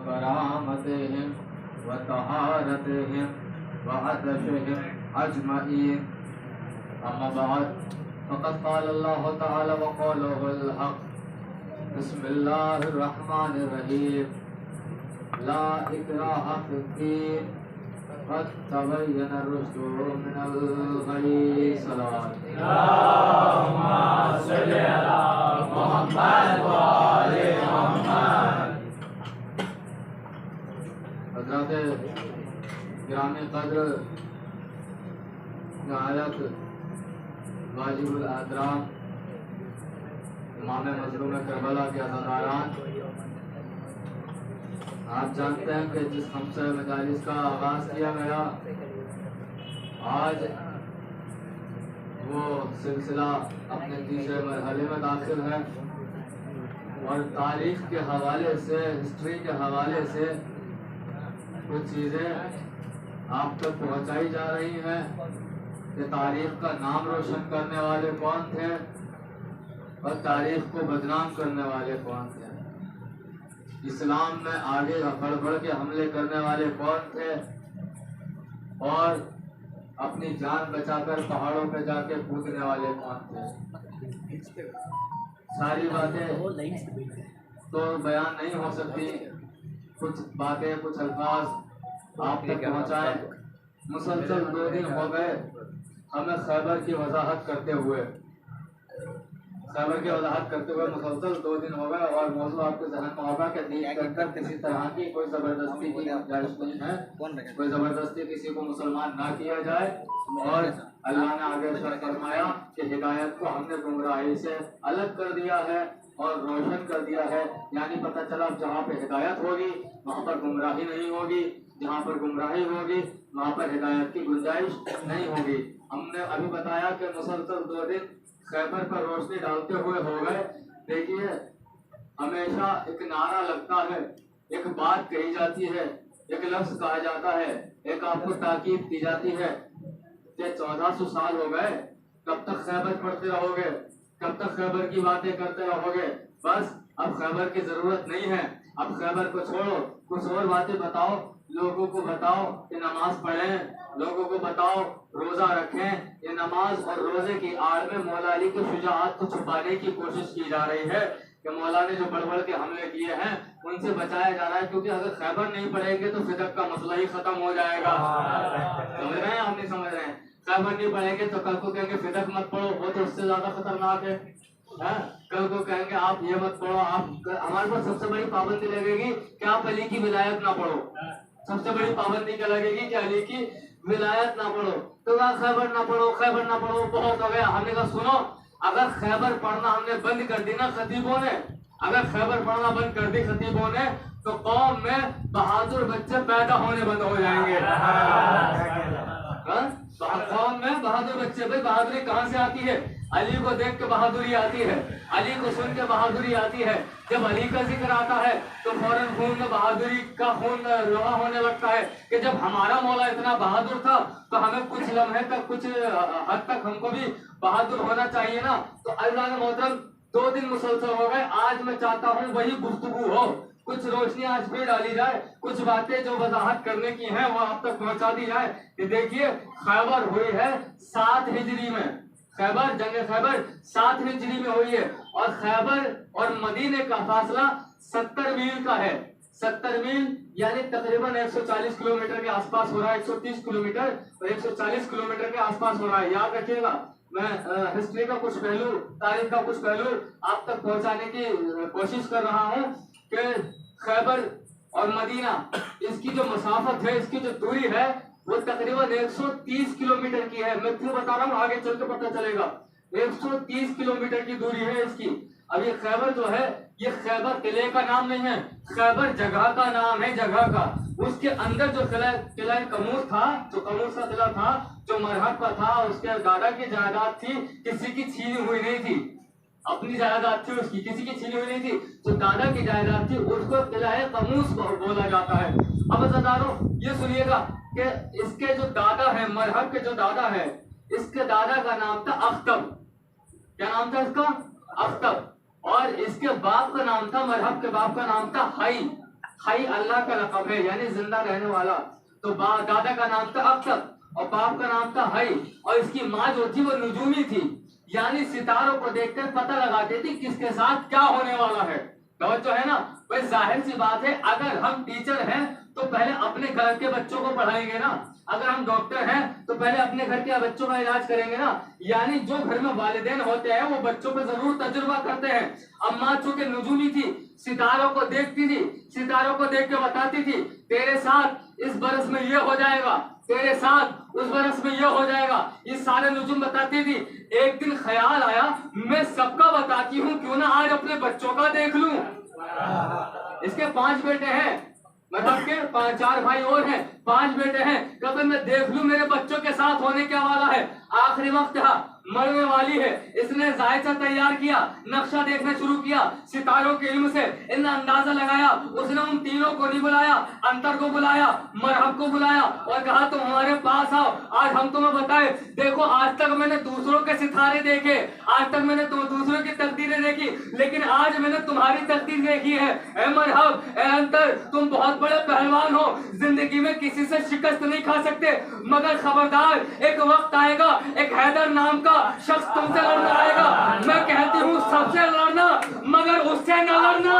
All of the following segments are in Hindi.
करामतिहिम व तहारतिहिम व अदशहिम अजमईन। अम्मा बाद फ़क़द क़ाल अल्लाह तआला व क़ौलुहुल हक़। बिस्मिल्लाहिर रहमानिर रहीम। ला इक्राहा फ़िद्दीन क़द तबय्यना रुश्दु मिनल गय्य। अल्लाहुम्मा सल्लि अला मुहम्मद व आले मुहम्मद। हज़रत गिरामी क़द्र निहायत वाजिबुल एहतराम इमाम मज़लूम करबला के अज़ादारान, आप जानते हैं कि जिस खम्से मजालिस का आगाज़ किया गया, आज वो सिलसिला अपने तीसरे मरहले में दाखिल है और तारीख़ के हवाले से, हिस्ट्री के हवाले से कुछ चीज़ें आप तक पहुँचाई जा रही हैं कि तारीख़ का नाम रोशन करने वाले कौन थे और तारीख़ को बदनाम करने वाले कौन थे, इस्लाम में आगे बढ़ बढ़ के हमले करने वाले कौन थे और अपनी जान बचाकर पहाड़ों पे जाके कूदने वाले कौन थे। सारी बातें तो बयान नहीं हो सकती, कुछ बातें कुछ अल्फाज आप तक पहुँचाए। मुसलसल 2 दिन हो गए हमें खैबर की वजाहत करते हुए मुसलसल 2 दिन हो गए और मौजूद आपके जहन में होगा कि दीन के अंदर किसी तरह की कोई ज़बरदस्ती की गुंजाइश नहीं है, कोई ज़बरदस्ती किसी को मुसलमान ना किया जाए। और अल्लाह ने आगे फरमाया कि हिदायत को हमने गुमराही से अलग कर दिया है और रोशन कर दिया है, यानी पता चला जहाँ पे हिदायत होगी वहाँ पर गुमराही नहीं होगी, जहाँ पर गुमराही होगी वहाँ पर हिदायत की गुंजाइश नहीं होगी। हमने अभी बताया कि मुसलसल 2 दिन खैबर पर रोशनी डालते हुए हो गए। देखिए, हमेशा एक नारा लगता है, एक बात कही जाती है, एक लफ्ज कहा जाता है, एक आपको ताकीद की जाती है कि 1400 साल हो गए, कब तक खैबर पढ़ते रहोगे, कब तक खैबर की बातें करते रहोगे। बस अब खैबर की जरूरत नहीं है, अब खैबर को छोड़ो, कुछ और बातें बताओ, लोगों को बताओ कि नमाज पढ़ें, लोगों को बताओ रोजा रखें। ये नमाज और रोजे की आड़ में मौला अली की शुजाअत को छुपाने की कोशिश की जा रही है कि मौला ने जो बढ़ बढ़ के हमले किए हैं उनसे बचाया जा रहा है, क्योंकि अगर खैबर नहीं पढ़ेंगे तो फिदक का मसला ही खत्म हो जाएगा। समझ रहे हैं आप, नहीं समझ रहे हैं? खैबर नहीं पढ़ेंगे तो कल को कहेंगे फिदक मत पढ़ो, वो तो उससे ज्यादा खतरनाक है। कल को कहेंगे आप ये मत पढ़ो, आप हमारे पास सबसे बड़ी पाबंदी लगेगी कि आप अली की विलायत ना पढ़ो। सबसे बड़ी पाबंदी क्या लगेगी कि अली की विलायत ना पढ़ो। तो वह खैबर ना पढ़ो, खैबर ना पढ़ो, बहुत हो गया। हमने कहा सुनो, अगर खैबर पढ़ना हमने बंद कर दी ना खतीबों ने, अगर खैबर पढ़ना बंद कर दी खतीबों ने, तो कौम में बहादुर बच्चे पैदा होने बंद हो जाएंगे। कौम में बहादुर बच्चे, भाई बहादुरी कहाँ से आती है? अली को देख के बहादुरी आती है, अली को सुन के बहादुरी आती है। जब अली का जिक्र आता है तो फौरन खून में बहादुरी का खून रवा होने लगता है कि जब हमारा मौला इतना बहादुर था तो हमें कुछ लम्हे तक, कुछ हद तक हमको भी बहादुर होना चाहिए ना। तो अल्लाह ने मोहतरम 2 दिन मुसलसल हो गए, आज मैं चाहता हूँ वही गुफ्तगू हो, कुछ रोशनी आज फिर डाली जाए, कुछ बातें जो वजाहत करने की हैं वो आप तक पहुंचा दी जाए। कि देखिए, खैबर हुई है 7 हिजरी में, खैबर, जंग खैबर 7 हिजरी में हुई है और खैबर और मदीने का फासला 70 मील का है। 70 मील यानी तकरीबन 140 किलोमीटर के आसपास हो रहा है, 130 किलोमीटर और 140 किलोमीटर के आसपास हो रहा है। याद रखिएगा, मैं हिस्ट्री का कुछ पहलू, तारीख का कुछ पहलू आप तक पहुंचाने की कोशिश कर रहा हूँ कि खैबर और मदीना, इसकी जो मसाफत है, इसकी जो दूरी है वो तकरीबन 130 किलोमीटर की है। मैं क्यों बता रहा हूँ, आगे चल के पता चलेगा। 130 किलोमीटर की दूरी है इसकी। अब ये खैबर जो है, ये खैबर किले का नाम नहीं है, खैबर जगह का नाम है, जगह का। उसके अंदर जो किला कमूर था, जो कमूर सा किला था, जो मरहब का था, उसके दादा की जायदाद थी, किसी की छीनी हुई नहीं थी, अपनी जायदाद थी उसकी, किसी की छीनी हुई नहीं थी। जो दादा की जायदाद थी उसको किला कमूस बोला जाता है। अब अज़ादारों ये सुनिएगा कि इसके जो दादा है, मरहब के जो दादा है, इसके दादा का नाम था अख्तब। क्या नाम था इसका? अख्तब। और इसके बाप का नाम था, मरहब के बाप का नाम था हाई। हई अल्लाह का लक़ब है, यानी जिंदा रहने वाला। तो दादा का नाम था अख्तर और बाप का नाम था हई, और इसकी माँ जो थी वो नुजूमी थी, यानी सितारों को देखकर पता लगाती थी किसके साथ क्या होने वाला है। तो है ना, भाई जाहिर सी बात है, अगर हम टीचर हैं तो पहले अपने घर के बच्चों को पढ़ाएंगे ना, अगर हम डॉक्टर हैं तो पहले अपने घर के बच्चों का इलाज करेंगे ना। यानी जो घर में वालिदैन होते हैं वो बच्चों पे जरूर तजुर्बा करते हैं। अम्मा चूंकि नुजूमी थी, सितारों को देखती थी, सितारों को देख के बताती थी तेरे साथ इस बरस में ये हो जाएगा, तेरे साथ उस बरस में ये हो जाएगा, ये सारे नुजूम बताती थी। एक दिन ख्याल आया मैं सबका बताती हूँ, क्यों ना आज अपने बच्चों का देख लूं। इसके 5 बेटे हैं, मतलब के 4 भाई और हैं, 5 बेटे हैं। कभी मैं देख लूं मेरे बच्चों के साथ होने क्या वाला है। आखिरी वक्त था, मरने वाली है। इसने जायचा तैयार किया, नक्शा देखना शुरू किया, सितारों के इल्म से इन्हें अंदाजा लगाया। उसने उन तीनों को नहीं बुलाया, अंतर को बुलाया, मरहब को बुलाया और कहा तुम हमारे पास आओ, आज हम तुम्हें बताए। देखो आज तक मैंने दूसरों के सितारे देखे, आज तक मैंने दूसरों की तकदीरें देखी, लेकिन आज मैंने तुम्हारी तकदीर देखी है। ए मरहब, ए अंतर, तुम बहुत बड़े पहलवान हो, जिंदगी में किसी से शिकस्त नहीं खा सकते, मगर खबरदार एक वक्त आएगा, एक हैदर नाम का शख्स तुमसे लड़ना आएगा। मैं कहती हूँ सबसे लड़ना, मगर उससे न लड़ना।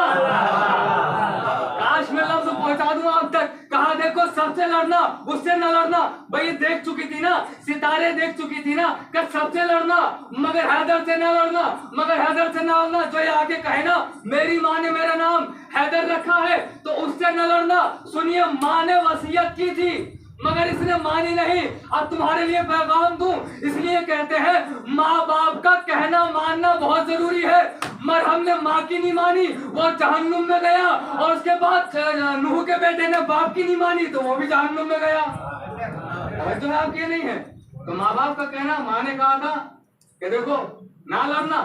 काश मैं लफ्ज पहुंचा दूं आप तक। कहा देखो सबसे लड़ना, उससे न लड़ना। भाई देख चुकी थी ना, सितारे देख चुकी थी ना कि सबसे लड़ना मगर हैदर से न लड़ना, मगर हैदर से न लड़ना। जो ये आगे कहे ना मेरी माँ ने मेरा नाम हैदर रखा है तो उससे न लड़ना। सुनिए, माँ ने वसीयत की थी मगर इसने मानी नहीं। अब तुम्हारे लिए पैगाम दूं, इसलिए कहते हैं माँ बाप का कहना मानना बहुत जरूरी है। मरहम ने माँ की नहीं मानी, वो जहन्नुम में गया, और उसके बाद नूह के बेटे ने बाप की नहीं मानी तो वो भी जहन्नुम में गया। जो है आपके नहीं है। तो माँ बाप का कहना, माँ ने कहा था कि देखो ना लड़ना,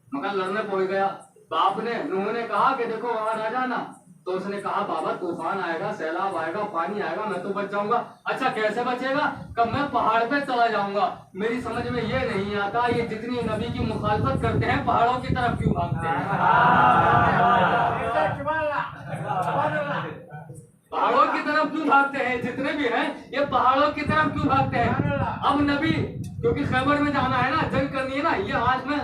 मगर लड़ने पहुंच गया। बाप ने, नूह ने कहा कि देखो वहां ना जाना, तो उसने कहा बाबा तूफान आएगा, सैलाब आएगा, पानी आएगा, मैं तो बच जाऊंगा। अच्छा कैसे बचेगा? कब मैं पहाड़ पे चला जाऊंगा। मेरी समझ में ये नहीं आता, ये जितनी नबी की मुखालफत करते हैं पहाड़ों की तरफ क्यों भागते हैं? पहाड़ों की तरफ क्यों भागते हैं? जितने भी हैं ये पहाड़ों की तरफ क्यों भागते हैं? अब नबी, क्योंकि खैबर में जाना है ना, जंग करनी है ना, ये आज मैं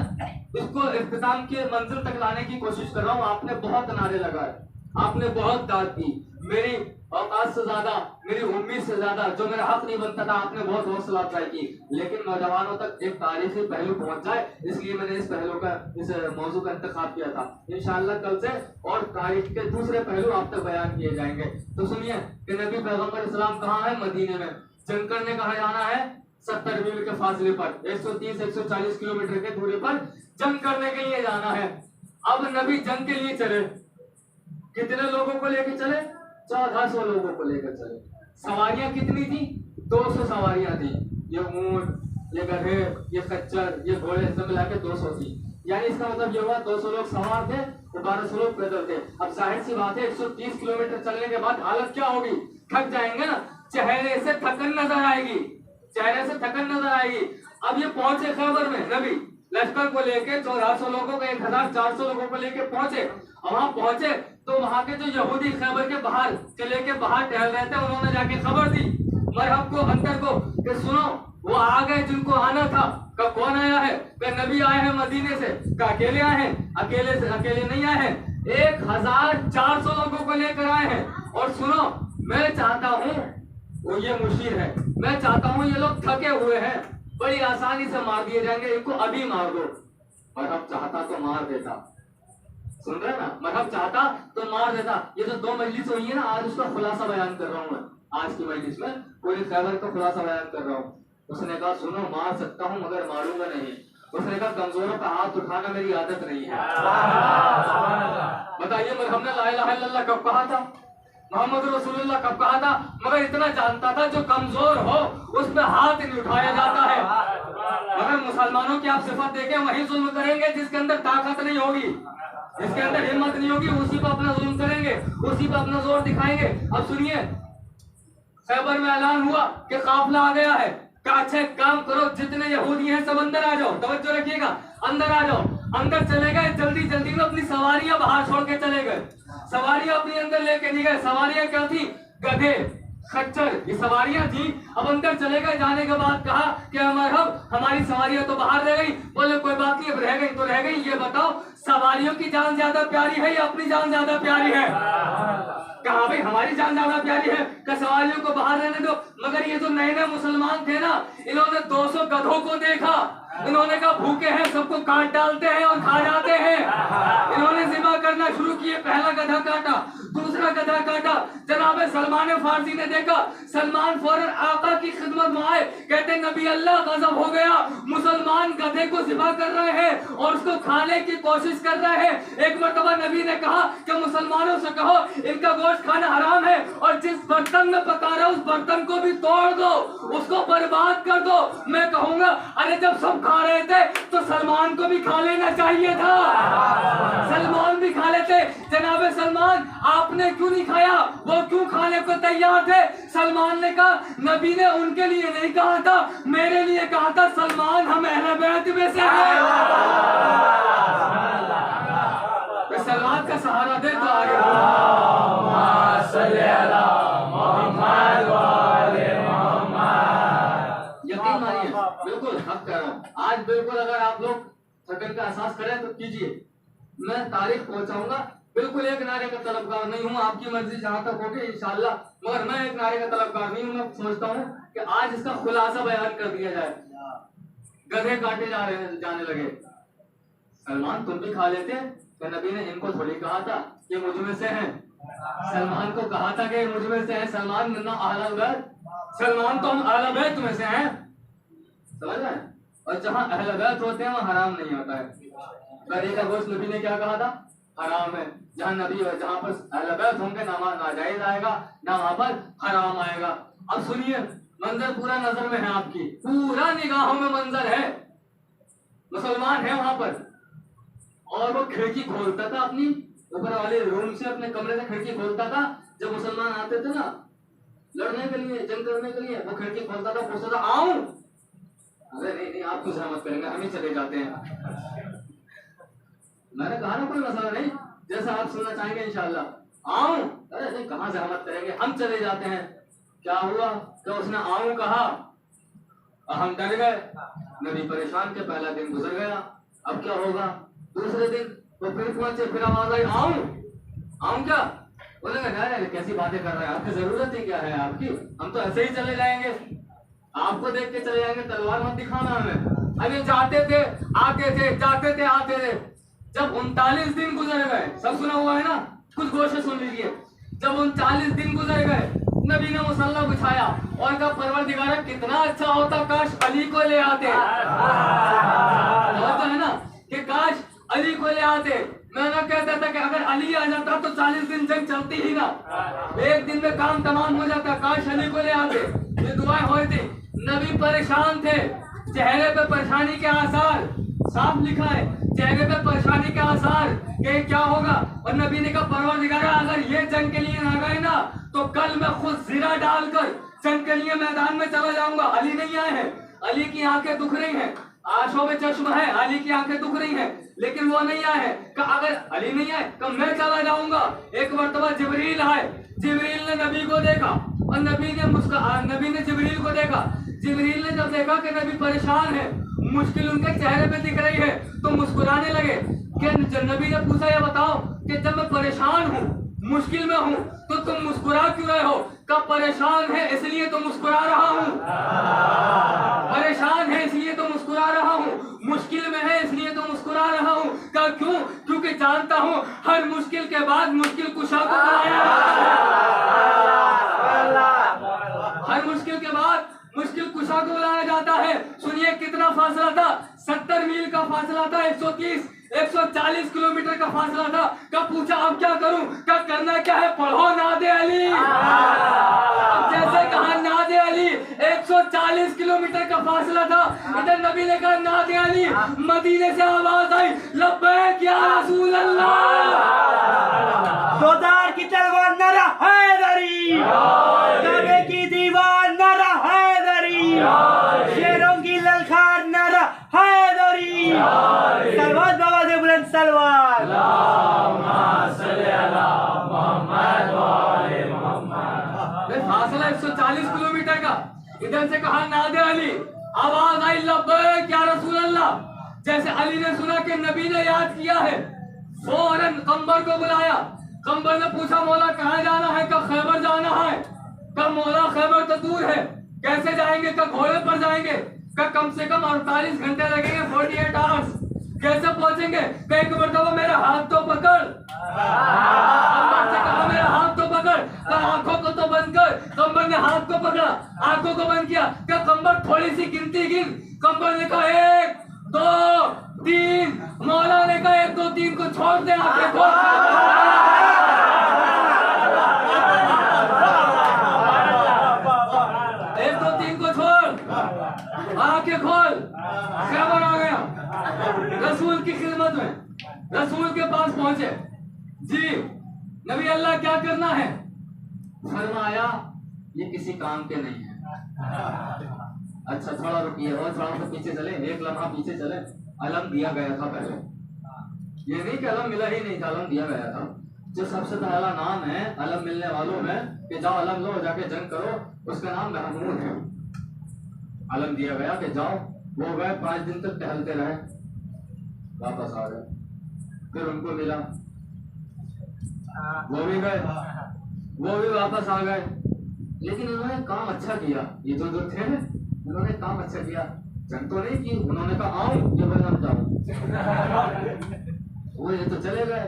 इसको इख्तिताम के मंजिल तक लाने की कोशिश कर रहा हूँ। आपने बहुत नारे लगाए, आपने बहुत दाद दी, मेरी औकात से ज्यादा, मेरी उम्मीद से ज्यादा, जो मेरा हक नहीं बनता था आपने बहुत हौसला अफजाई की। लेकिन नौजवानों तक एक तारीखी पहलू पहुंच जाए, इसलिए मैंने इस पहलू का, इस मौजू का इंतखाब किया था। इंशाअल्लाह कल से और तारीख के दूसरे पहलू आप तक बयान किए जाएंगे। तो सुनिए कि नबी पैगम्बर इस्लाम कहाँ है? मदीने में। जंग करने कहाँ जाना है? 70 मील के फासले पर, 130-140 किलोमीटर के दूरी पर जंग करने के लिए जाना है। अब नबी जंग के लिए चले, कितने लोगों को लेकर चले? 1400 लोगों को लेकर चले। सवारियां कितनी थी? 200 सवारियां थी। ये ऊंट, ये गधे, ये खच्चर, ये घोड़े सब मिला के 200 थी। यानी इसका मतलब ये हुआ 200 लोग सवार थे तो 1200 लोग पैदल थे। अब जाहिर सी बात है 130 किलोमीटर चलने के बाद हालत क्या होगी? थक जाएंगे ना, चेहरे से थकन नजर आएगी, चेहरे से थकन नजर आएगी। अब ये पहुंचे खैबर में, नबी लश्कर को लेके 1400 लोगों को, 1400 लोगों को लेके पहुंचे। वहां पहुंचे तो वहां के जो यहूदी खैबर के बाहर किले के बाहर टहल रहे थे, उन्होंने जाके खबर दी मरहब को, अंतर को, कि सुनो वो आ गए जिनको आना था। कब कौन आया है? कि नबी आए हैं मदीने से। अकेले आए हैं? अकेले नहीं आए हैं, 1400 लोगों को लेकर आए हैं। और सुनो, मैं चाहता हूँ, वो ये मुशीर है, मैं चाहता हूँ ये लोग थके हुए हैं, बड़ी आसानी से मार दिए जाएंगे, इनको अभी मार दो। मरहब चाहता तो मार देता, सुन रहे ना, मरहब चाहता तो मार देता। ये जो 2 मजलिस हुई है ना, आज उसका खुलासा बयान कर रहा हूँ मैं। आज की मजलिस में पूरी खैबर का खुलासा बयान कर रहा हूँ। उसने कहा सुनो, मार सकता हूँ मगर मारूंगा नहीं। उसने कहा कमजोरों का हाथ उठाना मेरी आदत नहीं है। बताइए हमने ला इलाहा इल्लल्लाह कब कहा था? मोहम्मद रसूलुल्लाह कब कहा था? मगर इतना जानता था जो कमजोर हो उस पर हाथ नहीं उठाया जाता है। मगर मुसलमानों की आप सिफत देखें, वही जुल्म करेंगे जिसके अंदर ताकत नहीं होगी, जिसके अंदर हिम्मत नहीं होगी, उसी पर अपना जुल्म करेंगे, उसी पर अपना जोर दिखाएंगे। अब सुनिए, खैबर में ऐलान हुआ कि काफिला आ गया है। अच्छा काम करो, जितने यहूदी हैं सब अंदर आ जाओ, तवज्जो रखिएगा, अंदर आ जाओ। अंदर चले गए, जल्दी जल्दी में अपनी सवारियां बाहर छोड़ के चले गए। सवारियां अपनी अंदर लेके नहीं गए। सवारियां क्या थी? गधे, खच्चर, ये सवारियां थी। अब अंदर चले गए। जाने के बाद कहा कि हमारी सवारियां तो बाहर रह गई। बोले कोई बात नहीं, अब रह गई तो रह गई। ये बताओ सवारियों की जान ज्यादा प्यारी है या अपनी जान ज्यादा प्यारी है? कहा भाई हमारी जान ज्यादा प्यारी है, कि सवारियों को बाहर रहने दो। मगर ये जो नए नए मुसलमान थे ना, इन्होंने 200 गधों को देखा। इन्होंने कहा भूखे हैं, सबको काट डालते हैं और खा जाते हैं। इन्होंने ज़िबा करना शुरू किए। पहला गधा काटा, दूसरा गधा काटा। जनाब सलमान फारसी ने देखा। सलमान फौरन आका की खिदमत में आए, कहते नबी अल्लाह गजब हो गया, मुसलमान गधे को ज़िबा कर रहे हैं और उसको खाने की कोशिश कर रहे हैं। एक मरतबा नबी ने कहा कि मुसलमानों से कहो इनका गोश्त खाना हराम है, और जिस बर्तन में पका रहा है उस बर्तन को भी तोड़ दो, उसको बर्बाद कर दो। मैं कहूंगा अरे जब सब खा रहे थे तो सलमान को भी खा लेना चाहिए था। सलमान भी खा लेते। जनाब सलमान आपने क्यों नहीं खाया? वो क्यों खाने को तैयार थे? सलमान ने कहा नबी ने उनके लिए नहीं कहा था, मेरे लिए कहा था। सलमान हम अहले बैत में से हैं। सलमान का सहारा दे तो आगे यकीन मानिए, बिल्कुल हक कह रहा हूँ। आज बिल्कुल अगर आप लोग थकन का एहसास करें तो कीजिए। मैं तारीख पहुंचाऊंगा। बिल्कुल एक नारे का तलबगार नहीं हूँ, आपकी मर्जी जहां तक होगी इंशाल्लाह, मगर मैं एक नारे का तलबगार नहीं हूँ। मैं सोचता हूँ कि आज इसका खुलासा बयान कर दिया जाए। गधे काटे जाने लगे। सलमान तुम भी खा लेते, तो नबी ने इनको थोड़ी कहा था कि मुझ में से हैं। सलमान को कहा था कि मुझ में से है। सलमान मिन्ना अहल बैत, सलमान तो हम अहल बैत में से हैं, समझ रहे हैं? और जहाँ अहल बैत होते हैं वहाँ हराम नहीं होता है। गधे का गोश्त नबी ने क्या कहा था? हराम है। जहाँ नबी जहाँ पर अहल बैत होंगे ना वहाँ नाजायज आएगा, ना वहाँ पर हराम आएगा। अब सुनिए, मंजर पूरा नजर में है आपकी, पूरा निगाहों में मंजर है। मुसलमान है वहां पर, और वो खिड़की खोलता था अपनी ऊपर वाले रूम से, अपने कमरे से खिड़की खोलता था। जब मुसलमान आते थे ना लड़ने के लिए, जंग करने के लिए, वो खिड़की खोलता था, पूछता था आऊं? अरे नहीं नहीं, आप कुछ सहमत करेंगे, हम ही चले जाते हैं। मैंने कहा ना कोई मसला नहीं, जैसा आप सुनना चाहेंगे इंशाल्लाह। आऊं? अरे नहीं, कहाँ सहमत करेंगे, हम चले जाते हैं। क्या हुआ? तो उसने आऊं कहा, हम डर गए। नबी परेशान के, पहला दिन गुजर गया, अब क्या होगा? दूसरे दिन तो फिर पहुंचे, फिर आवाज आई आऊं? आऊं क्या? बोलेंगे यार कैसी बातें कर रहे हैं, आपकी जरूरत ही क्या है आपकी, हम तो ऐसे ही चले जाएंगे, आपको देख के चले जाएंगे, तलवार मत दिखाना हमें। अभी जाते थे आते थे, जाते थे आते थे। जब 39 दिन गुजर गए, सब सुना हुआ है ना, कुछ गौर से सुन लीजिए। जब 39 दिन गुजर गए, नबी ने मुसल्ला बिछाया और कहा परवरदिगारा कितना अच्छा होता काश अली को ले आते। तो है ना कि काश अली को ले आते। मैं ना कहता था कि अगर अली आ जाता तो 40 दिन जंग चलती ही ना, एक दिन में काम तमाम हो जाता। काश अली को ले आते। ये दुआएं हुई थी। नबी परेशान थे, चेहरे पे परेशानी के आसार, साफ लिखा है चेहरे पे परेशानी के आसार कि क्या होगा। और नबी ने कहा परवरदिगारा अगर ये जंग के लिए ना गए ना तो कल मैं खुद जीरा डालकर जंग के लिए मैदान में चला जाऊंगा। अली नहीं आए हैं, अली की आंखें दुख रही हैं, आंखों में चश्मा है, अली की आंखें दुख रही हैं, लेकिन वो नहीं आए हैं। कि अगर अली नहीं आए तो मैं चला जाऊंगा। एक मरतबा जिब्रील आए, जिब्रील ने नबी को देखा और नबी ने जिब्रील को देखा। जिब्रील ने जब देखा कि नबी परेशान है, मुश्किल उनके चेहरे पे दिख रही है, तो मुस्कुराने लगे। कि नबी ने पूछा ये बताओ कि जब मैं परेशान हूँ, मुश्किल में हूँ, तो तुम मुस्कुरा क्यों रहे हो? कब परेशान है इसलिए तो मुस्कुरा रहा हूँ, परेशान है इसलिए तो मुस्कुरा रहा हूँ, मुश्किल में है इसलिए तो मुस्कुरा रहा हूँ। कहा क्यों? क्योंकि जानता हूँ हर मुश्किल के बाद मुश्किल कुशा को बुलाया, हर मुश्किल के बाद मुश्किल कुशा को बुलाया जाता है। सुनिए कितना फासला था, 70 मील का फासला था, 140 किलोमीटर का फासला था। कब पूछा अब क्या करूं? क्या करना क्या है? पढ़ो नादे अली। अब जैसे कहा नादे अली, 140 किलोमीटर का फासला था, इधर नबी ने कहा नादे अली। मदीने से आवाज आई लब्बैक या रसूल अल्लाह। दोदार की तलवार नरा हैदरी, काबे की दीवार नरा हैदरी, शेरों की ललकार नरा हैदरी, सरवत बाबा फासला 140 किलोमीटर का। इधर से कहा नादे अली, आवाज आई लब्बैक या रसूल अल्लाह। जैसे अली ने सुना कि नबी ने याद किया है, फौरन कंबर को बुलाया। कंबर ने पूछा मौला कहाँ जाना है? कब खैबर जाना है? कब मौला खैबर तो दूर है, कैसे जाएंगे? कब घोड़े पर जाएंगे? कब कम से कम 48 घंटे लगेंगे, 48 आवर्स। कैसे पहुंचेंगे? एक मरतबा मेरा हाथ तो पकड़, कहा मेरा हाथ तो पकड़, आंखों को तो बंद कर। कंबर ने हाथ को पकड़ा, आंखों को बंद किया। क्या कंबर थोड़ी सी गिनती गिन। कंबर ने कहा 1 2 3। मौला ने कहा 1 2 3 को छोड़ दे, आंखें खोल। 1 2 3 को छोड़, आंखें खोल। खैबर आ गया, रसूल की खिदमत में, रसूल के पास पहुंचे। जी नबी अल्लाह क्या करना है? फरमाया ये किसी काम के नहीं है। अच्छा थोड़ा रुकिए और थोड़ा सा पीछे चले, एक लम्हा पीछे चले। अलम दिया गया था पहले, ये नहीं कि अलम मिला ही नहीं था, अलम दिया गया था। जो सबसे पहला नाम है अलम मिलने वालों में कि जाओ अलम लो जाके जंग करो, उसका नाम महमूद है। अलम दिया गया कि जाओ, वो गए 5 दिन तक टहलते रहे, वापस आ गए। फिर उनको मिला, वो भी गए, वो भी वापस आ गए। लेकिन उन्होंने काम अच्छा किया, ये जो थे उन्होंने काम अच्छा किया। जंग तो नहीं की, उन्होंने कहा आऊं ये बदनाम जाऊं। वो ये तो चले गए।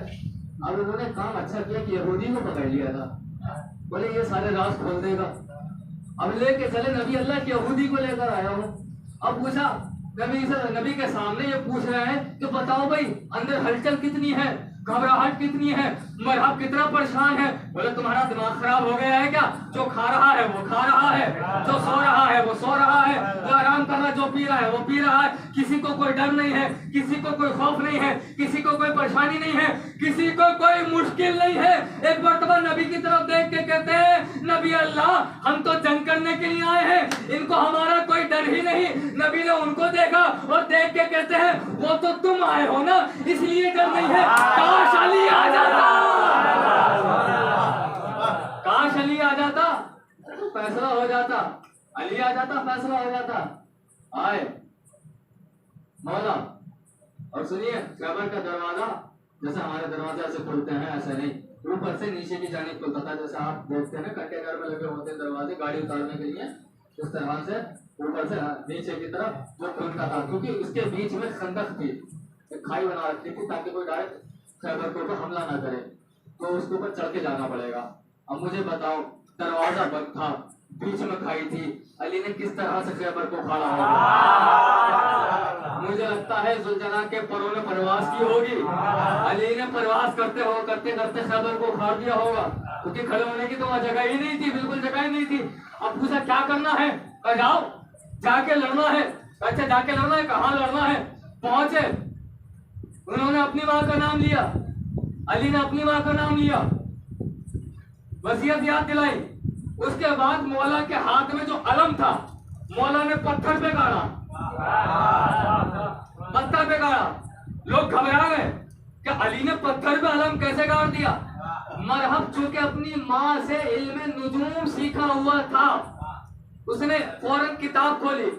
अब उन्होंने काम अच्छा किया कि यहूदी को पकड़ लिया था, बोले ये सारे राज खोल देगा। अब लेके चले नबी अल्लाह के यहूदी को लेकर आया हूँ। अब पूछा नबी के सामने ये पूछ रहे हैं कि बताओ भाई अंदर हलचल कितनी है, घबराहट कितनी है, मरहब कितना परेशान है। बोले तुम्हारा दिमाग खराब हो गया है क्या? जो खा रहा है वो खा रहा है, जो सो रहा है वो सो रहा है, जो आराम कर रहा है, जो पी रहा है वो पी रहा है। किसी को कोई डर नहीं है, किसी को कोई खौफ नहीं है, किसी को कोई परेशानी नहीं है, किसी को कोई मुश्किल नहीं है। एक मरतबा नबी की तरफ देख के कहते हैं नबी अल्लाह हम तो जंग करने के लिए आए हैं, इनको हमारा कोई डर ही नहीं। नबी ने उनको देखा और देख के कहते हैं वो तो तुम आए हो ना, इसलिए डर नहीं है। काश अली आ जाता, काश अली आ जाता तो फैसला हो जाता। अली आ जाता फैसला हो जाता। आए मौला, और सुनिए खैबर का दरवाजा जैसे हमारे दरवाजे ऐसे खुलते हैं ऐसे नहीं, ऊपर से नीचे की जानिब खुलता था। जैसे आप देखते हैं ना कंटेनर में लगे होते हैं दरवाजे गाड़ी उतारने के लिए, इस तरह से ऊपर से नीचे की तरफ वो खुलता था, क्योंकि उसके बीच में खंदक थी, एक खाई बना रखी थी ताकि कोई डायरेक्ट खैबर के ऊपर हमला ना करे, तो उसके ऊपर चढ़ के जाना पड़ेगा। अब मुझे बताओ दरवाजा बंद था, बीच में खाई थी, अली ने किस तरह से खैबर को खाला होगा? मुझे लगता है जुलजना के परों ने परवास की होगी, अली ने परवास करते करते खैबर को उखाड़ दिया होगा, क्योंकि खड़े होने की तो वहाँ जगह ही नहीं थी, बिल्कुल जगह ही नहीं थी। अब पूछा क्या करना है? जाओ जाके लड़ना है। अच्छा जाके लड़ना है, कहाँ लड़ना है? पहुंचे, उन्होंने अपनी माँ का नाम लिया, अली ने अपनी माँ का नाम लिया, वसीयत याद दिलाई। उसके बाद मौला के हाथ में जो अलम था मौला ने पत्थर पे गाड़ा, पत्थर पे गाड़ा। लोग घबरा गए कि अली ने पत्थर पे अलम कैसे गाड़ दिया? मरहब चूंकि अपनी माँ से इल्म नुजूम सीखा हुआ था, उसने फौरन किताब खोली,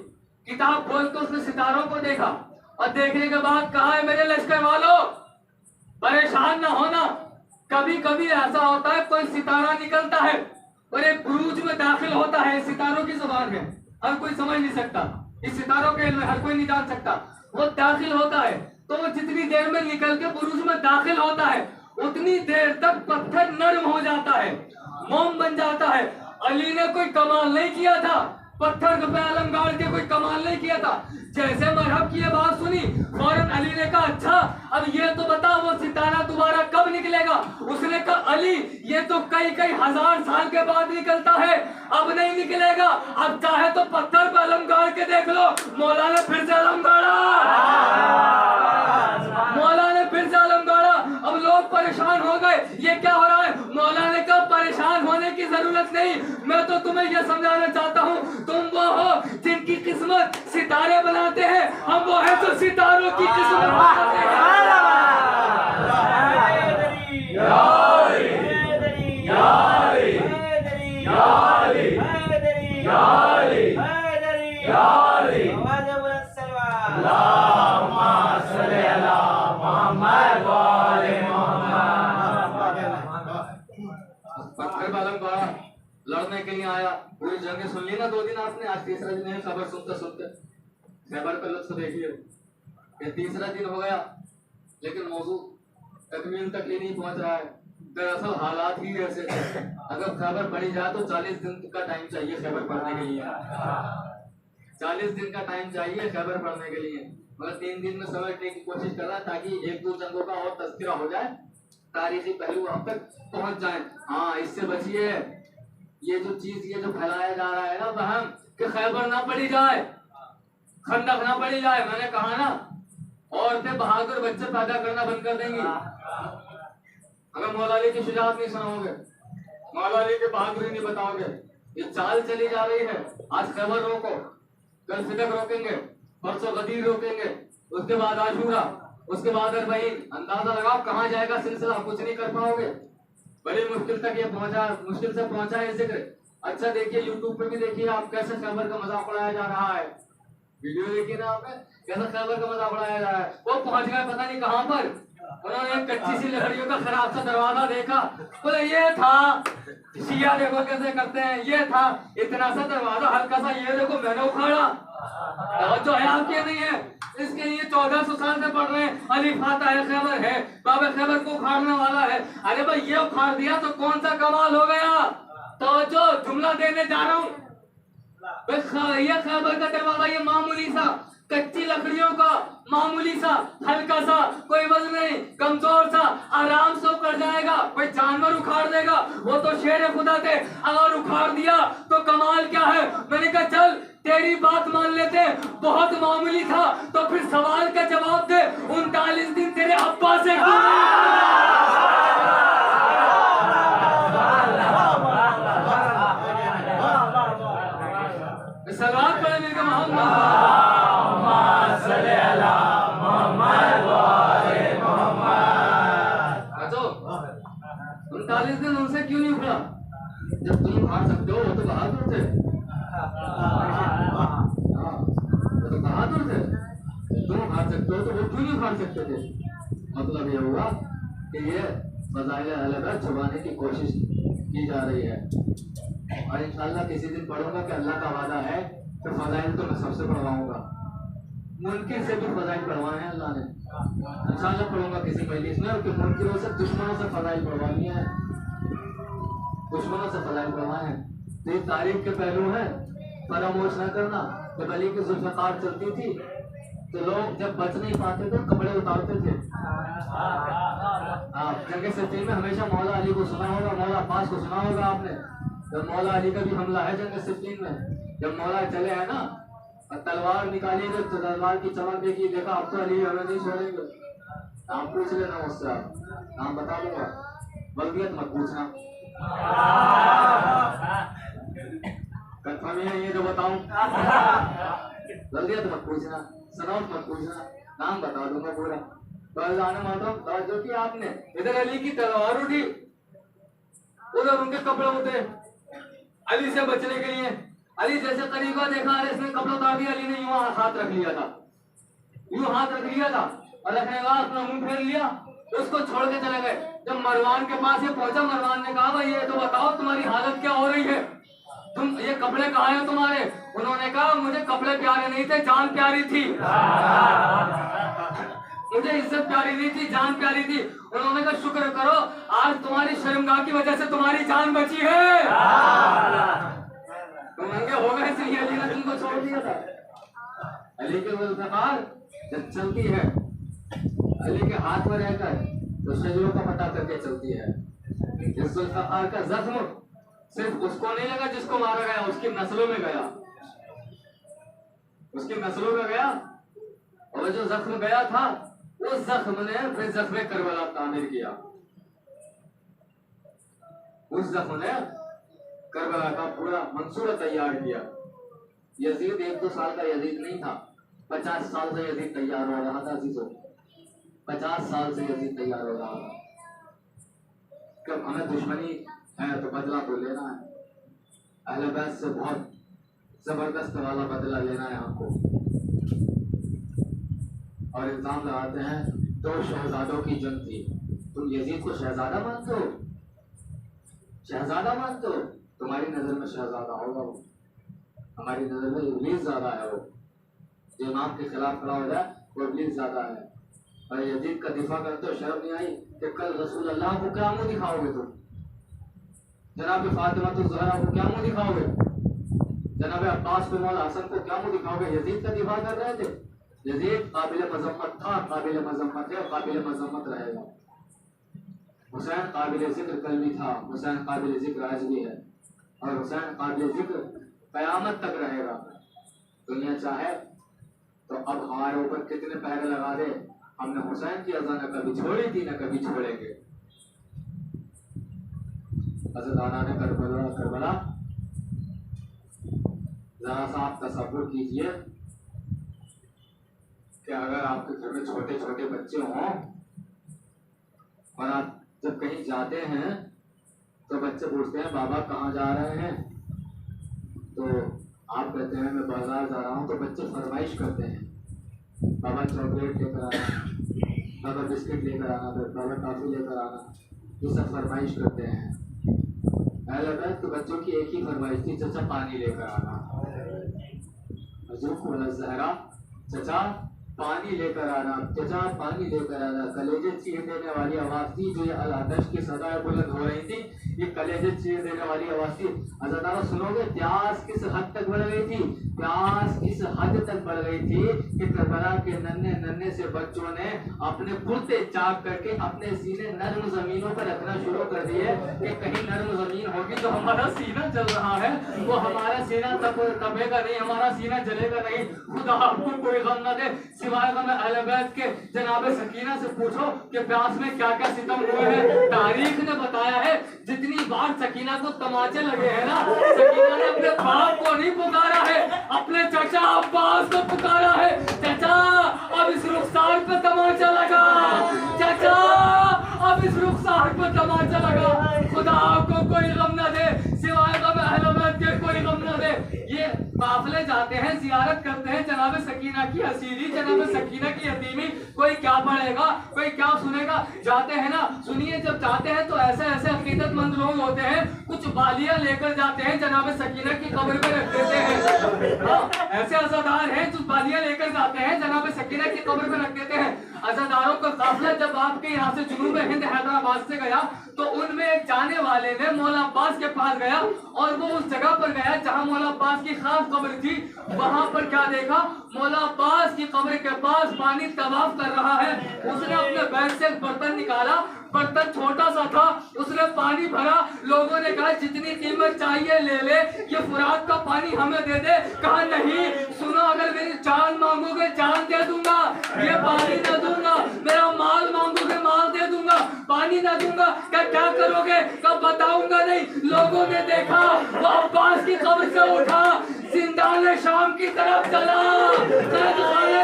किताब खोल कर उसने सितारों को देखा और देखने के बाद कहा है मेरे लश्कर वालों परेशान ना होना, कभी कभी ऐसा होता है कोई सितारा निकलता है और एक बुरूज में दाखिल होता है। सितारों की जुबान है, हर कोई समझ नहीं सकता, इस सितारों के इल्म हर कोई नहीं जान सकता। वो दाखिल होता है तो वो जितनी देर में निकल के बुरूज में दाखिल होता है उतनी देर तक पत्थर नरम हो जाता है, मोम बन जाता है। अली ने कोई कमाल नहीं किया था, पत्थर पे अलम गाड़ के कोई कमाल नहीं किया था। जैसे मरहब की ये बात सुनी फौरन अली ने कहा अच्छा अब ये तो बता वो सितारा दोबारा कब निकलेगा? उसने कहा अली ये तो कई कई हजार साल के बाद निकलता है, अब नहीं निकलेगा, अब चाहे तो पत्थर पे अलम गाड़ के देख लो। मौला ने फिर से अलम गाड़ा, मौला ने फिर से अलम गाड़ा। अब लोग परेशान हो गए, ये क्या हो रहा है? मौला ने कहा परेशान होने की जरूरत नहीं, मैं तो तुम्हें यह समझाना चाहता हूँ तुम वो हो जिनकी किस्मत सितारे बनाते हैं, हम वो है जो सितारों की किस्मत बनाते हैं। या अली, या अली, या अली, या अली। हैदरी आवाज़ बुलंद सलवात अल्लाहुम्मा सल्ली अला मुहम्मद व आले पत्थर बालम बड़ा लड़ने के लिए आया, पूरी जंग सुन ली ना 2 दिन आपने, आज तीसरा दिन है। खबर सुनते सुनते खैबर का लुत्फ देखिए, ये तीसरा दिन हो गया लेकिन मौजू तकमील तक ही नहीं पहुंच रहा है। दरअसल हालात ही ऐसे थे, अगर खैबर पड़ी जाए तो 40 दिन का टाइम चाहिए खैबर पढ़ने के लिए, 40 दिन का टाइम चाहिए खैबर पढ़ने के लिए, मगर 3 दिन में समझने की कोशिश कर रहा ताकि 1-2 जंगों का और तज़किरा हो जाए, तारीखी पहलू आप तक पहुंच जाए। हाँ, इससे बचिए, ये जो चीज ये जो फैलाया जा रहा है ना वहम कि खैबर ना पड़ी जाए, खंदक ना पड़ी जाए। मैंने कहा ना, औरतें बहादुर बच्चे पैदा करना बंद कर देंगी अगर मौला अली की शुजाअत नहीं सुनाओगे, मौला अली की बहादुरी नहीं बताओगे। ये चाल चली जा रही है, आज खैबर रोको, कल फिदक रोकेंगे, परसों गदीर रोकेंगे, उसके बाद आशूरा, उसके बाद अरबईन। अंदाजा लगाओ कहाँ जाएगा सिलसिला, कुछ नहीं कर पाओगे। बड़ी मुश्किल तक ये पहुंचा, मुश्किल से पहुंचा है जिक्र। अच्छा देखिए, यूट्यूब पे भी देखिए आप कैसे खैबर का मजाक उड़ाया जा रहा है, वीडियो देखिए ना आपने, कैसा खैबर का मजाक उड़ाया जा रहा है। वो पहुंच गए पता नहीं कहाँ पर, उन्होंने एक कच्ची सी लकड़ियों का खराब सा दरवाजा देखा, बोले ये था, शिया देखो कैसे करते हैं, ये था इतना सा दरवाजा हल्का सा, ये देखो मैंने उखाड़ा। जो है आपके नहीं है, इसके लिए 1400 साल से पढ़ रहे हैं, अली फातह खैबर है, बाबा खैबर को उखाड़ने वाला है। अरे भाई ये उखाड़ दिया तो कौन सा कमाल हो गया। तो जो जुमला देने जा रहा हूँ, ये खैबर का दरवाजा ये मामूली सा कच्ची लकड़ियों का मामूली सा हल्का सा, कोई वजन नहीं, कमजोर सा, आराम से उखड़ जाएगा, कोई जानवर उखाड़ देगा, वो तो शेर खुदा थे, अगर उखाड़ दिया तो कमाल क्या है। मैंने कहा चल तेरी बात मान लेते, बहुत मामूली था, तो फिर सवाल का जवाब दे, 39 दिन तेरे अब्बा से सलाम पढ़े मेरे मोहम्मद 39 दिन उनसे क्यों नहीं उखड़ा। जब तुम उखाड़ सकते हो वो तो बहादुर थे, वो तो बहादुर थे, तुम उखाड़ सकते हो तो वो क्यों नहीं उखाड़ सकते थे। मतलब ये हुआ कि ये फज़ाइल अलग छुपाने की कोशिश की जा रही है, और इंशाअल्लाह किसी दिन पढ़ूंगा कि अल्लाह का वादा है कि फज़ाइल तो मैं सबसे पढ़वाऊंगा, मुनकिर से भी फज़ाइल पढ़वाए हैं अल्लाह ने। इंशाअल्लाह पढ़ूंगा किसी मजलिस में, और मुनकिरों से दुश्मनों से फज़ाइल पढ़वानी है, दुश्मनों से फज़ाइल पढ़वाए हैं। तो ये तारीख के पहलू हैं, फरामोश न करना। जब अली की जुल्फ़कार चलती थी तो लोग जब बच नहीं पाते थे कपड़े उतारते थे। जंग सिफ़ीन में हमेशा मौला अली को सुना होगा, मौला अब्बास को सुना होगा आपने। जब मौला अली का भी हमला है जंग सिफ़ीन में, जब मौला चले हैं ना और तलवार निकाली, जब तलवार की चमक देखी, देखा अब तो अली हमें नहीं छोड़ेंगे। नाम पूछ लेना मुझसे, आप नाम बता दूंगा, बल्कियत मत पूछना, कंफर्म है ये जो बताऊं, बल्कियत मत पूछना, सनौत मत पूछना, नाम बता दूंगा पूरा। तो की आपने इधर अली की तलवार उठी, उधर उनके कपड़े उठे अली से बचने के लिए। अली जैसे करीबा देखा, अरे इसने कपड़ा उतार दिया, अली ने यूं हाथ रख लिया था, यूं हाथ रख लिया था, और रखने के बाद अपना मुंह फेर लिया, उसको छोड़ के चले गए। जब मरवान के पास ये पहुंचा, मरवान ने कहा भाई ये तो बताओ तुम्हारी हालत क्या हो रही है, तुम ये कपड़े कहाँ हैं तुम्हारे। उन्होंने कहा मुझे कपड़े प्यारे नहीं थे, जान प्यारी थी, मुझे इज्जत प्यारी नहीं थी, जान प्यारी थी। उन्होंने कहा शुक्र करो आज तुम्हारी शर्मगाह की वजह से तुम्हारी जान बची है, तुम नंगे हो गए इसलिए अली ने तुमको छोड़ दिया था। अली के जुल्फ़कार जब चलती है, अली के हाथ में रहकर तो शजरों का पता करके चलती है। इस जुल्फ़कार का जख्म सिर्फ उसको नहीं लगा जिसको मारा गया, उसकी नस्लों में गया, उसकी नस्लों में गया, और जो जख्म गया था उस जख्म ने फिर जख्म करबला तामीर किया, उस जख्म ने करबला का पूरा मंसूरा तैयार किया। यजीद 1-2 साल का यजीद नहीं था, 50 साल से यजीद तैयार हो रहा था। अजीजों 50 साल से यजीद तैयार हो रहा था। कब हमें दुश्मनी है तो बदला तो लेना है, अहले बैत से बहुत जबरदस्त वाला बदला लेना है हमको। और इल्जाम लगाते हैं 2 शहजादों की जंग थी। तुम यजीद को शहजादा मानते हो? शहजादा मानते हो? तुम्हारी नजर में शहजादा होगा वो, हमारी नजर में इब्लीस ज्यादा है। वो जो इमाम के खिलाफ खड़ा हो जाए वो इब्लीस ज्यादा है। और यजीद का दिफा करते हो, शर्म नहीं आई कि कल रसूल अल्लाह को क्या मुंह दिखाओगे तुम? जनाब फातिमा तो ज़हरा को क्या मुंह दिखाओगे? जनाब अब्बास को, मौला हसन को क्या मुंह दिखाओगे? यजीद का दिफा कर रहे थे। यजीद काबिल मजम्मत था, काबिल मजम्मत है, काबिल मजम्मत रहेगा। हुसैन काबिल जिक्र कल भी था, हुसैन काबिल जिक्र आज भी है, और हुसैन काबिल जिक्र कयामत तक रहेगा। दुनिया चाहे तो अब हमारे ऊपर कितने पहरे लगा दे, हमने हुसैन की अज़ा न कभी छोड़ी थी न कभी छोड़ेंगे। हज़रत आना ने करबला जरा सा आप तसव्वुर कीजिए कि अगर आपके घर में छोटे छोटे बच्चे हों और आप जब कहीं जाते हैं तो बच्चे पूछते हैं बाबा कहाँ जा रहे हैं, तो आप कहते हैं मैं बाजार जा रहा हूँ, तो बच्चे फरमाइश करते हैं बाबा चॉकलेट लेकर आना, बाबा बिस्किट लेकर आना, बाबा टॉफी लेकर आना, ये सब फरमाइश करते हैं। तो बच्चों की एक ही फरमाइश थी, चचा पानी लेकर आना। ज़हरा चचा पानी लेकर आना, चचा पानी लेकर आना। कलेजे चीर देने वाली आवाज थी जो ये अल-आतश की सदाएं बुलंद हो रही थी, ये कलेजे चीर देने वाली आवाज थी। हज़रत सुनोगे प्यास किस हद तक बढ़ गई थी, प्यास इस हद तक बढ़ गई थी कि करबला के नन्हे नन्हे से बच्चों ने अपने कुर्ते चाक करके अपने सीने नर्म जमीनों पर रखना शुरू कर दिए कि कहीं नर्म जमीन होगी तो हमारा सीना जल रहा है, वो हमारा सीना तपेगा नहीं, हमारा सीना जलेगा नहीं। खुदा आपको कोई गम न दे सिवाय गम अहले बैत के। जनाब सकीना से पूछो कि प्यास में क्या क्या सितम हुए हैं। तारीख ने बताया है जितनी बार सकीना को तमाचे लगे हैं ना, सकीना ने अपने बाप को नहीं पुकारा है, अपने चाचा अब्बास को पुकारा है। चाचा अब इस रुखसार पे तमाचा लगा, चाचा अब इस रुखसार पे तमाचा लगा। खुदा आपको कोई गम न दे सिवाय गम अहले बैत के, कोई गम न दे। ये काफिले जाते हैं, जियारत करते हैं जनाब सकीना की हसीरी, जनाब सकीना की यतीमी, कोई क्या पढ़ेगा, कोई क्या सुनेगा। जाते हैं ना, सुनिए, जब जाते हैं तो ऐसे ऐसे अकीदतमंद लोग होते हैं, कुछ बालियां लेकर जाते हैं जनाब सकीना की कब्र पे रख देते हैं। हाँ, ऐसे अज़ादार हैं जो बालियां लेकर जाते हैं जनाब सकीना की कब्र पे रख देते हैं। अज़ादारों का काफिला जब आपके यहाँ से जुनूब हिंद हैदराबाद से गया तो उनमें एक जाने वाले ने मौला अब्बास के पास गया और वो उस जगह पर गया जहाँ मौला अब्बास की खास कब्र थी। वहां पर क्या देखा, मौला अब्बास की कब्र के पास पानी तवाफ कर रहा है। उसने अपने बैग से एक बर्तन निकाला, बर्तन छोटा सा था, उसने पानी भरा। लोगों ने कहा जितनी कीमत चाहिए ले ले, ये फुरात का पानी हमें दे दे। कहा नहीं, सुनो, अगर मेरी जान मांगोगे जान दे दूंगा, ये पानी न दूंगा। मेरा माल मांगोगे माल दे दूंगा, पानी न दूंगा। क्या करोगे? कब बताऊंगा नहीं। लोगों ने देखा वो अब्बास की कब्र से उठा, जिंदान शाम की तरफ चला,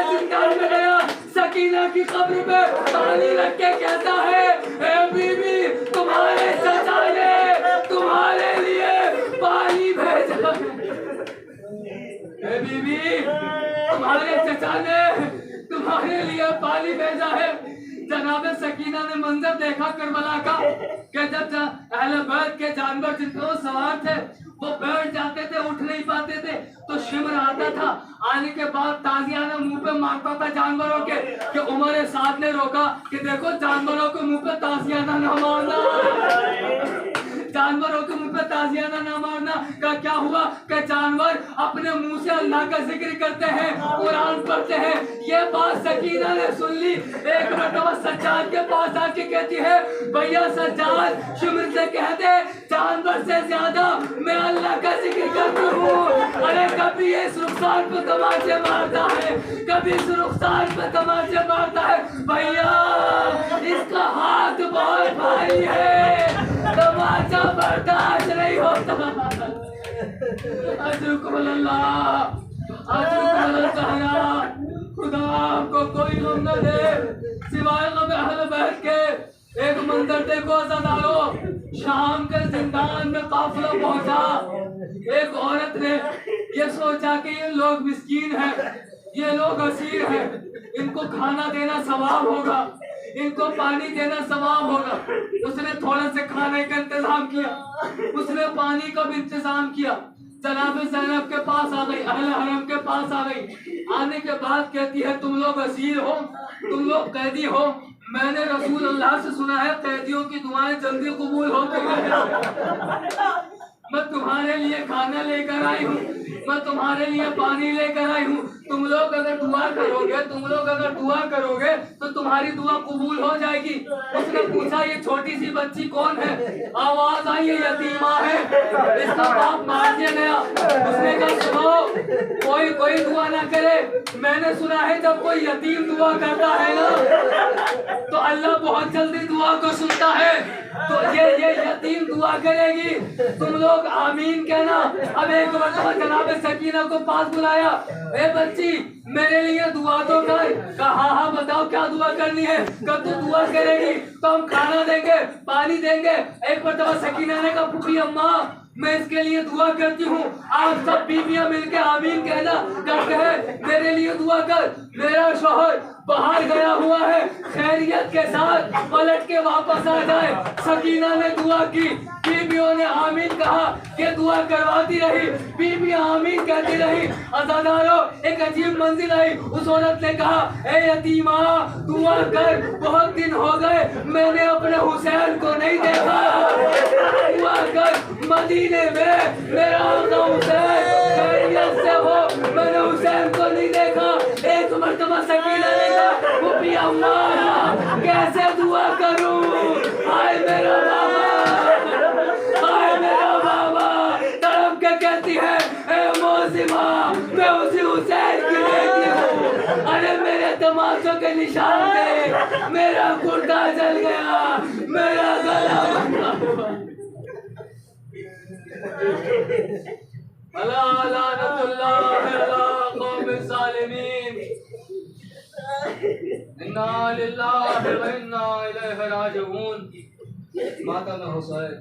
जिंदान में गया, सकीना की कब्र पे पानी रख के कहता है, ए बीबी, तुम्हारे चाचा ने तुम्हारे लिए पानी भेजा। ए बीबी, तुम्हारे चाचा ने तुम्हारे लिए पानी भेजा है। जनाब सकीना ने मंजर देखा करबला का कि जब अहले बैत के जानवर जिनको सवार थे वो बैठ जाते थे, उठ नहीं पाते थे, तो शिमर आता था। आने के बाद ताजियाना मुंह पे मारता था जानवरों के कि उमर साद ने रोका कि देखो जानवरों के मुंह पे ताजियाना ना मारना, जानवरों के मुंह पे ताजियाना ना मारना। का क्या हुआ कि जानवर अपने मुंह से अल्लाह का जिक्र करते हैं, कुरान पढ़ते हैं। ये बात सकीना ने सुन ली। एक मरतबा सज्जाद के पास आके कहती है, भैया सज्जाद, शिमर से कह दे जानवर से ज्यादा मैं अल्लाह का जिक्र करता हूँ। अरे कभी ये इस रुखसार पे तमाचे मारता है, कभी इस रुखसार पे तमाचे मारता है। भैया इसका हाथ बहुत भारी है, तमाचा बर्दाश्त नहीं होता। खुदा आपको कोई गम न दे सिवाय गम अहले बैत के। एक मंजर देखो अज़ादारों, शाम के जिंदान में काफिला पहुंचा। एक औरत ने ये सोचा कि ये लोग मिस्कीन हैं, ये लोग असीर हैं, इनको खाना देना सवाब होगा, इनको पानी देना सवाब होगा। उसने थोड़े से खाने का इंतजाम किया, उसने पानी का भी इंतजाम किया। जनाब ज़ैनब के पास आ गई, अहले हरम के पास आ गई। आने के बाद कहती है तुम लोग असीर हो, तुम लोग कैदी हो। मैंने रसूल अल्लाह से सुना है कैदियों की दुआएं जल्दी कबूल होती हैं। मैं तुम्हारे लिए खाना लेकर आई हूँ, मैं तुम्हारे लिए पानी लेकर आई हूँ। तुम लोग अगर दुआ करोगे, तुम लोग अगर दुआ करोगे तो तुम्हारी दुआ कबूल हो जाएगी। उसने पूछा ये छोटी सी बच्ची कौन है? आवाज आई ये यतीमा है, इसका बाप मार दिया गया। उसने कहा सुनो, कोई दुआ ना करे। मैंने सुना है जब कोई यतीम दुआ करता है ना तो अल्लाह बहुत जल्दी दुआ को सुनता है। तो ये यतीम दुआ करेगी, तुम लोग आमीन कहना। अब एक मरतबा जनाब सकीना को पास बुलाया, ए बच्ची मेरे लिए दुआ तो कर। कहा हाँ बताओ क्या दुआ करनी है? कब तू दुआ करेगी तो हम खाना देंगे, पानी देंगे। एक मरतबा सकीना ने कहा फूफी अम्मा मैं इसके लिए दुआ करती हूँ, आप सब बीवियां मिलकर आमीन कहना। करते हैं मेरे लिए दुआ कर, मेरा शोहर बाहर गया हुआ है, खैरियत के साथ पलट के वापस आ जाए। सकीना ने दुआ की, बीवियों ने आमीन कहा, ये दुआ करवाती रही, बीवियां आमीन कहती रही। अज़ादारों एक अजीब मंजिल आई। उस औरत ने कहा ए यतीमा दुआ कर, बहुत दिन हो गए मैंने अपने हुसैन को नहीं देखा, दुआ कर। मदीने में मेरा आका हुसैन खैरियत से हो, मैंने हुसैन को नहीं देखा। एक मरतबा सकीना ने कहा फूफी अम्मा कैसे दुआ करूं? हाय मेरा बाबा, हाय मेरा बाबा। तड़प के कहती है ए मौसिमा मैं उसी हुसैन की बेटी हूँ, अरे मेरे तमाचों के निशान थे, मेरा कुर्ता जल गया, मेरा गला बंधा हुआ। अला लानतुल्लाह अला कौम ज़ालिमीन। इन्ना लिल्लाहि व इन्ना इलैहि राजिऊन। माता हुसैन।